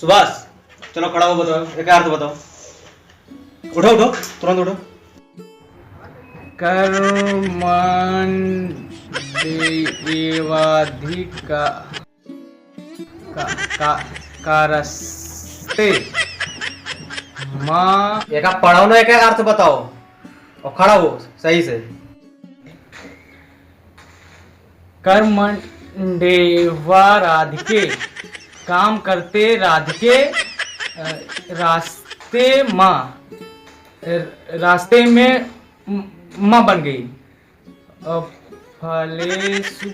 सुभाष चलो खड़ा हो, बताओ एक अर्थ बताओ। उठो उठो तुरंत उठो। कर्मण्येवाधिका कारस्ते माँ। एक आप पढ़ो ना, एक अर्थ बताओ और खड़ा हो सही से। कर्मण्येवा राधिके, काम करते राधिके, रास्ते माँ, रास्ते में माँ बन गई। फलेषु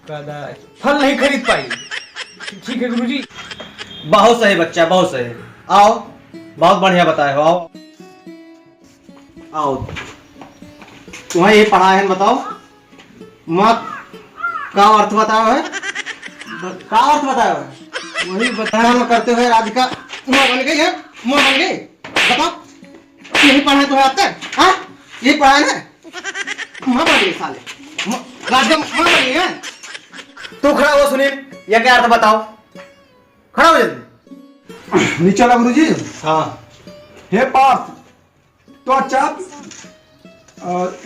कदाचित्, फल नहीं खरीद पाई। ठीक है गुरुजी। बहुत सही बच्चा, बहुत सही। आओ, बहुत बढ़िया बताए हो। आओ आओ, तुम्हें ये पढ़ा है, बताओ माँ का अर्थ बताओ है, का अर्थ बताओ है। वही बताया करते हुए राधिका माँ बन गई है, माँ बन गई। बताओ यही पढ़ा है तुम्हें अब तक? हाँ यही पढ़ा है ना, माँ बन गई साले, राधिका माँ बन गई है। तू खड़ा हो सुनील, यह क्या अर्थ बताओ, खड़ा हो जल्दी। नीचे वाला गुरुजी। हाँ हे पार्थ तो चाप,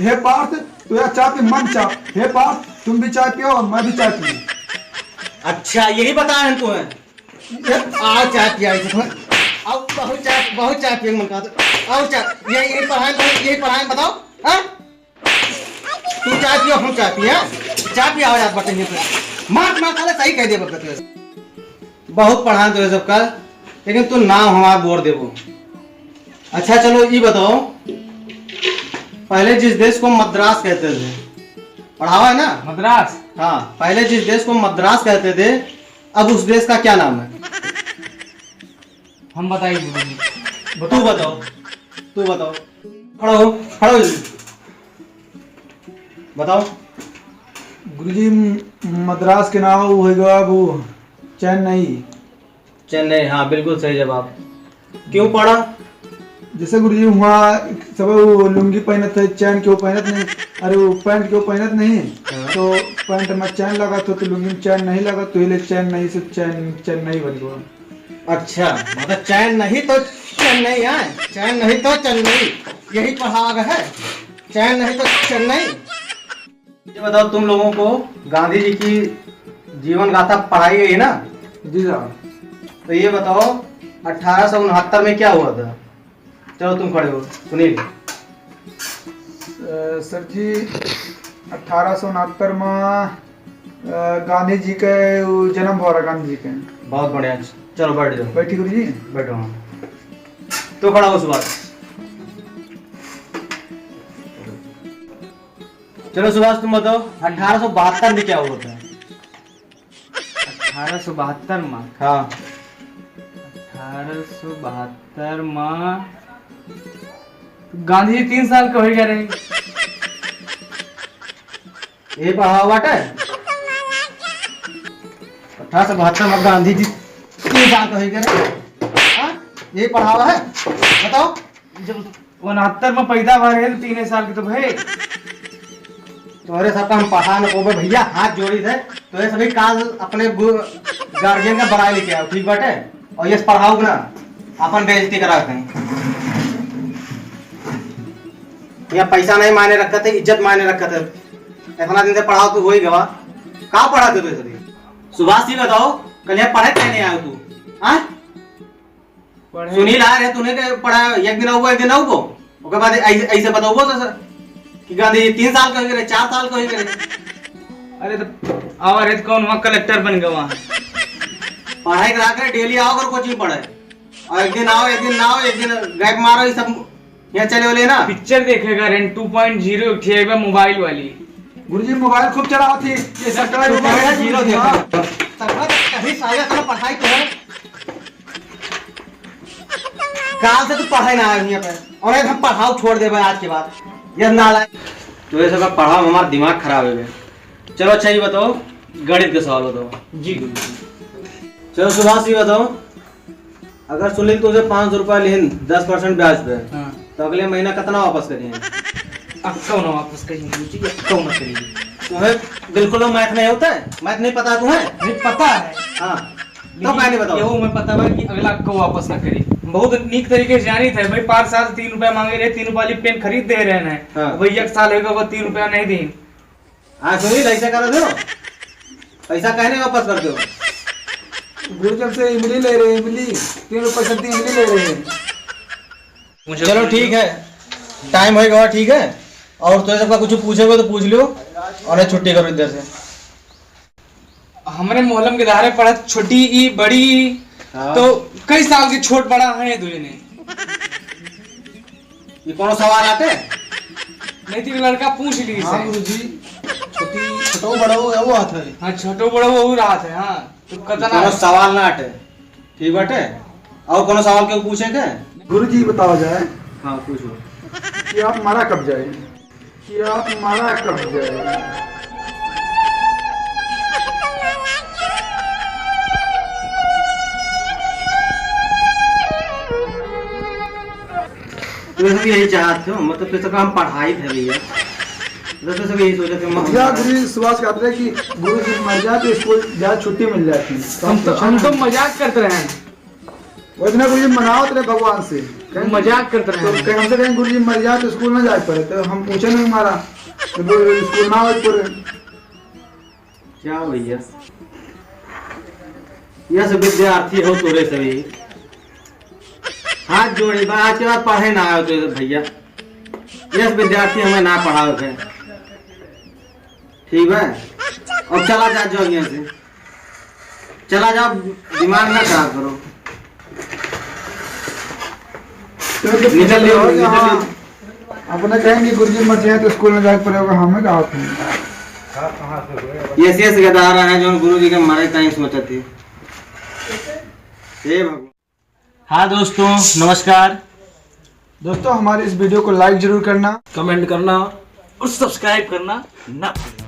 हे पार्थ तो या चाप मन चाप। हे पार्थ तुम भी चाय पियो और मैं भी चाय पीऊं। अच्छा यही बताया है तुम्हें। आओ चाय पिया तुम्हें, आओ बहुत चाय पिएंगे मन का। आओ चाय, यही पढ़ाएं बताओ। हाँ तू चाय पियो, हम चाय पिए, चाय पिया हो जात बटेंगे तो मार साले सही कह दे बकत। बहुत पढ़ाएं तो सब कल, लेकिन तू नाम हमारा बोर देबो। अच्छा चलो ये बताओ, पहले जिस देश को मद्रास कहते थे, पढ़ावा है ना मद्रास। हाँ, पहले जिस देश को मद्रास कहते थे, अब उस देश का क्या नाम है? हम बताइए गुरुजी। तू बताओ, तू बताओ। खड़ो हो, खड़ो हो, बताओ। गुरुजी मद्रास के नाम होगा वो चेन्नई। चेन्नई, हाँ बिल्कुल सही जवाब। क्यों पढ़ा? जैसे गुरुजी वहाँ सब वो लुंगी पहनत थे, चैन क्यों पहनत नहीं, अरे वो पैंट क्यों पहनत नहीं, तो पैंट में चैन लगा तो लुंगी में चैन नहीं लगा, तो इसलिए चेन्नई से चेन्नई बन गया। अच्छा मतलब चैन नहीं तो चेन्नई है, चैन नहीं तो चेन्नई, यही पढ़ा है। चैन नहीं तो चेन्नई। ये बताओ, तुम लोगों को गांधी जी की जीवन गाथा पढ़ाई गई ना? जी साहब। तो ये बताओ 1869 में क्या हुआ था? चलो तुम खड़े हो सुनील। सर जी 1869 में गांधी जी के जन्म हुआ, गांधी जी के। बहुत बढ़िया, चलो बैठ जाओ। बैठी गुरुजी। बैठो। तो खड़ा हो सुभाष। चलो सुभाष तुम बताओ 1872 में क्या हुआ था? 1872 में, हाँ 1872 में गांधी जी 3 साल के हो गए रहे। ये पढ़ा बाटे 1872 में गांधी जी 3 साल का हो गए। ये पढ़ावा है, बताओ। जब 69 में पैदा हुआ रहे तो 3 साल के तो भाई। तोरे सबका हम पढ़ा न को भैया, हाथ जोड़ी थे तो ये सभी काल अपने गार्जियन का बड़ाई लेके आओ, ठीक बाटे। और ये पढ़ाओ ना, अपन बेइज्जती कराते हैं। यहाँ पैसा नहीं मायने रखते थे, इज्जत मायने रखते थे। इतना दिन से पढ़ाओ तो हो ही गवा। कहाँ पढ़ाते थे सभी? सुभाष जी बताओ, कल यहाँ पढ़े क्या नहीं आयो तू? हाँ सुनील आ रहे, तूने पढ़ा एक दिन आओ एक दिन आओ, उसके बाद ऐसे बताओ तो सर कि गांधी 3 साल का हो गए, 4 साल का हो गए। अरे तो आवा रे कौन वहाँ कलेक्टर बन गया वहाँ। पढ़ाई करा कर डेली आओ अगर कोचिंग पढ़े, और एक दिन आओ एक दिन ना आओ, एक दिन गैप मारो, ये सब यहाँ चले वाले ना। पिक्चर देखेगा रेंट 2.0 उठिएगा मोबाइल वाली। गुरुजी मोबाइल खूब चला थी, ये सटवाई मोबाइल जीरो देखा कहीं साया कर पढ़ाई तो है। काल से तू पढ़ाई ना आया यहाँ पे, और हम पढ़ाओ छोड़ दे आज के बाद। यह नालायक तो ये सब पढ़ाओ, हमारा दिमाग खराब है। चलो अच्छा ये बताओ, गणित के सवाल बताओ। जी गुरुजी। चलो सुभाष जी बताओ, अगर सुनील तुझे 500 रुपया लेन 10% ब्याज पे, हाँ। तो अगले महीना कितना वापस करिए? अक्का ना वापस कहीं गुरुजी, अक्का मत करिए। तुम्हें बिल्कुल मैथ नहीं होता है? मैथ नहीं पता तुम्हें? नहीं पता है। हाँ तब कहने बताओ। यहू मैं पता बा कि अगला को वापस ना करी। बहुत नीक तरीके से जानी थे भाई, 5 साल 3 रुपया मांगे रहे, 3 रुपया वाली पेन खरीद दे रहे हैं। हाँ। भाई 1 साल होगा वो 3 रुपया नहीं दी। हाँ सुनी, ऐसा करो दो, पैसा कहने वापस कर दो। गुरु जब से इमली ले रहे हैं, इमली 3 रुपए सब्जी इमली ले रहे हैं। चलो ठीक है, टाइम होएगा ठीक है। और तो सबका कुछ पूछेगा तो पूछ लियो, और नहीं छुट्टी करो इधर से। हमने मोहल्लम के धारे पड़ा, छोटी ई बड़ी हाँ। तो कई साल के छोट बड़ा है दुने। ये कौन सवाल आते? नहीं तो लड़का पूछ ली हाँ से। गुरुजी, छोटो बड़ो वो आता है। हाँ छोटो बड़ो वो रहा था। हाँ तो कतना कोनो सवाल ना आटे, ठीक बाटे। और कोनो सवाल क्यों पूछे के? गुरुजी बताओ जाए हाँ पूछो। कि आप मारा कब जाए, कि आप मारा कब जाए। तो सब यही चाहते हो, मतलब तो सब हम पढ़ाई थे भैया, तो सब यही सोचे थे। क्या गुरुजी सुभाष कहते हैं कि गुरुजी मर जाए तो स्कूल जा छुट्टी मिल जाती है। हम तो मजाक करते रहे। वो इतना गुरुजी मनाओ तेरे भगवान से, मजाक करते तो रहे। कहीं हमसे कहीं गुरुजी मर जाए तो स्कूल ना जा पाए, तो हम पूछे नहीं हमारा तो स्कूल ना हो पूरे। क्या भैया, यह सब विद्यार्थी हो तोरे सभी, हाथ जोड़ी बा आज के बाद पढ़े ना आए तो भैया। यह सब विद्यार्थी हमें ना पढ़ाओ थे, ठीक है। अब चला जा जो यहाँ से, चला जाओ, दिमाग ना खराब करो। निकल लियो, निकल लियो। अपने कहेंगे गुरुजी मर जाए तो स्कूल में जाके पड़ेगा, हमें कहा था। ये शेष गदारा है जो गुरु जी के मारे कहीं सोचते थे। हे भगवान। हाँ दोस्तों नमस्कार। दोस्तों हमारे इस वीडियो को लाइक जरूर करना, कमेंट करना और सब्सक्राइब करना ना भूलना।